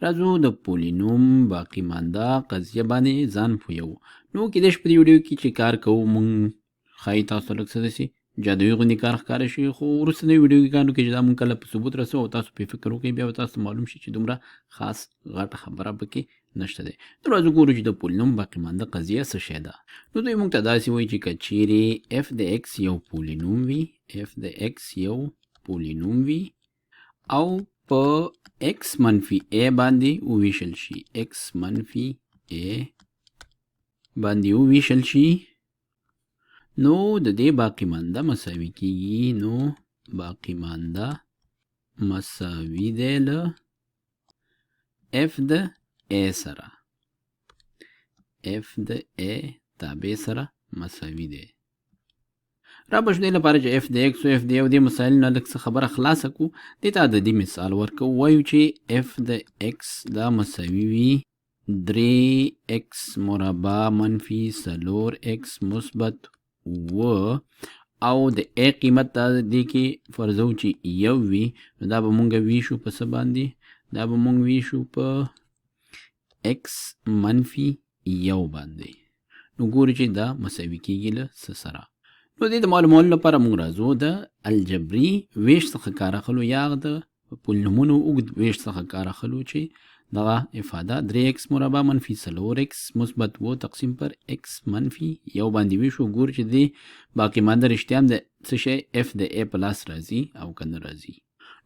راځو د پولینوم باقی مانده قضیه باندې ځان پوهیو. نو کیدای شي په دې ویډیو کې چې کار کوو مونږ ښایي تاسو لږ څه داسې جادویي غوندې کار ښکاره شي، خو وروستنیو ویډیوګانو کې چې دا مونږ کله په ثبوت رسوو او تاسو پرې فکر وکړئ بیا به تاسو ته معلوم شي چې دومره خاص غټه خبره پکې نشته دی. نو راځو ګورو چې د پولینوم باقی مانده قضیه څه شی ده. نو دوی مونږ ته داسې وایي چې که چیرې اف د ایکس یو پولینوم وي، اف د ایکس یو پولینوم وي او په x منفي a باندې وویشل شي، x منفي a باندې وویشل شي، نو د دې باقی مانده مساوي کیږي. نو باقی مانده مساوي دی له f د a سره، f د a تابع سره مساوي دی. را به دې لپاره چې f د x او f د یو دې مسایلو نه لږ څه خبره خلاصه کړو، دې ته عددي مثال ورکوو. وایو چې f د x دا مساوي وي 3x مربع منفي 4x مثبت 7 او د a قیمت دې کې فرضو چې یو وي، نو دا به مونږ ویشو په څه باندې؟ دا به مونږ ویشو په x منفي یو باندې. نو ګورو چې دا مساوي کیږي له څه سره. نو دې د معلومولو لپاره موږ راځو د الجبري ویش څخه کار اخلو یا د پولینومونو اوږد ویش څخه کار اخلو چې دغه افاده 3x مربع منفي 4x مثبت 7 تقسیم پر x منفي یو باندې ویشو. ګورو چې دې باقی مانده رښتیا هم د څه شی f د a په لاس راځي او که نه راځي.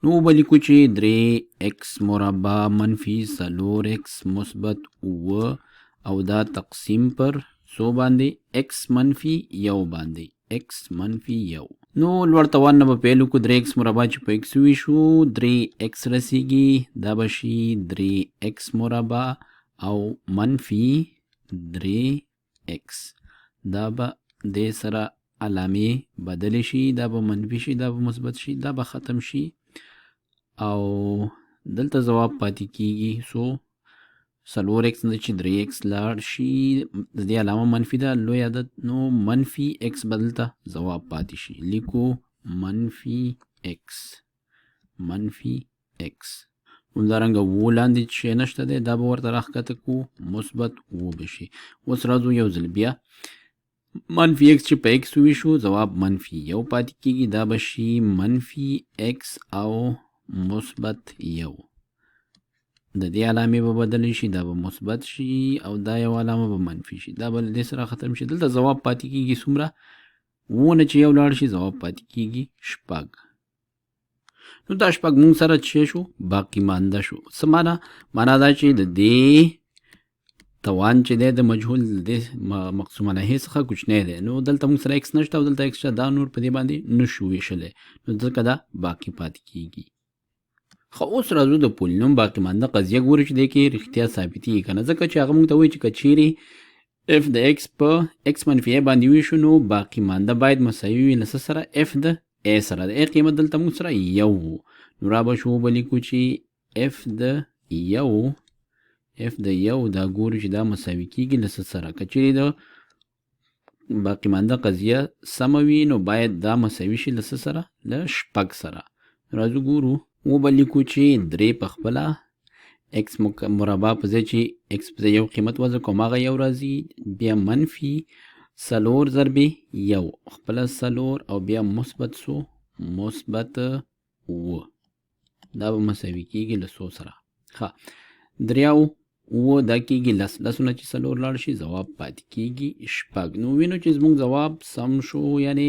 نو به لیکو چې 3x مربع منفي 4x مثبت 7 او دا تقسیم پر څو باندې؟ x منفي یو باندې، x منفي یو. نو لوړ توان نه به پیل وکړو. 3x مربع چې په x ویشو 3x رسیږي، دا به شي 3x مربع او منفي 3x. دا به دې سره علامې بدلې شي، دا به منفي شي، دا به مثبت شي، دا به ختم شي او دلته ځواب پاتې کیږي. سو 4x نه چې 3x لاړ شي، د دې علامه منفي ده، لوی عدد، نو منفي x بدلته ځواب پاتې شي. لیکو منفي x، منفي x. همدارنګه و لاندې چې نشته دی دا به ورته راښکته کړو، مثبت و به شي. اوس راځو یو ځل بیا منفي x چې په x وویشو ځواب منفي یو پاتې کیږي، دا به شي منفي x او مثبت یو. د دې علامې به بدلې شي، دا به مثبت شي او دا یو علامه به منفي شي، دا به له دې سره ختم شي. دلته ځواب پاتې کیږي څومره؟ وونه چې یو لاړ شي ځواب پاتې کیږي 6. نو دا 6 مونږ سره چې شو باقی مانده شو. څه معنا؟ معنا دا چې د دې توان چې دی د مجهول د مقسوم علیه څخه کوچنی دی. نو دلته مونږ سره x نشته او دلته x شته، دا نور په دې باندې نشو ویشلی، نو ځکه دا باقی پاتې کیږي. خو اوس راځو د پولینوم باقی مانده قضیه ګورو چې دی کې رښتیا ثابتېږي که نه، ځکه چې هغه مونږ ته وایي چې که چیرې f د x په x منفي a باندې ویشو نو باقی مانده باید مساوي وي له څه سره؟ f د a سره. د a قیمت دلته مونږ سره یو و، نو را به شو به لیکو چې f د یو دا ګورو چې دا مساوي کیږي له څه سره؟ که چیرې د باقی مانده قضیه سمه وي نو باید دا مساوي شي له څه سره؟ له 6 سره. راځو ګورو و به لیکو چې 3 په خپله x مربع په ځای چې x په ځای یو قیمت وضع کوم هغه یو راځي، بیا منفي 4 ضربې یو خپله 4 او بیا مثبت څو؟ مثبت 7. دا به مساوي کیږي له 100 سره. ښه 3 دا کیږي 10، لسونه چې 4 لاړ شي ځواب پاتې کیږي 6. نو وینو چې زموږ ځواب سم شو، یعنی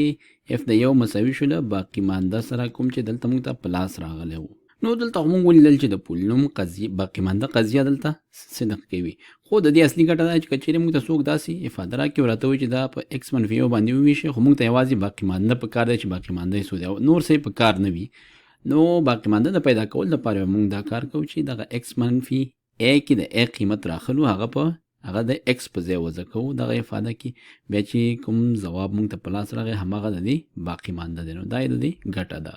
f د یو مساوي شو له باقی مانده سره، کوم چې دلته موږ ته په لاس راغلی و. نو دلته موږ ولیدل چې د پولینوم قضیه باقی مانده قضیه دلته صدق کوي. خو د دې اصلي ګټه دا چې که چیرې موږ ته څوک داسې افاده راکړي او راته وایي چې دا په x منفي یو باندې وویشي، خو موږ ته یوازې باقی مانده په کار دی چې باقی مانده یې څو دی او نور څه په کار نه وي. نو باقی مانده د پیدا کولو لپاره موږ دا کار کوو چې دغه x منفي a کې د a قیمت راخلو، هغه د x په ځای وضع کوو دغه افاده کې، بیا چې کوم ځواب موږ ته په لاس راغی هماغه د دې باقی مانده دی. نو دا یې د دې ګټه ده.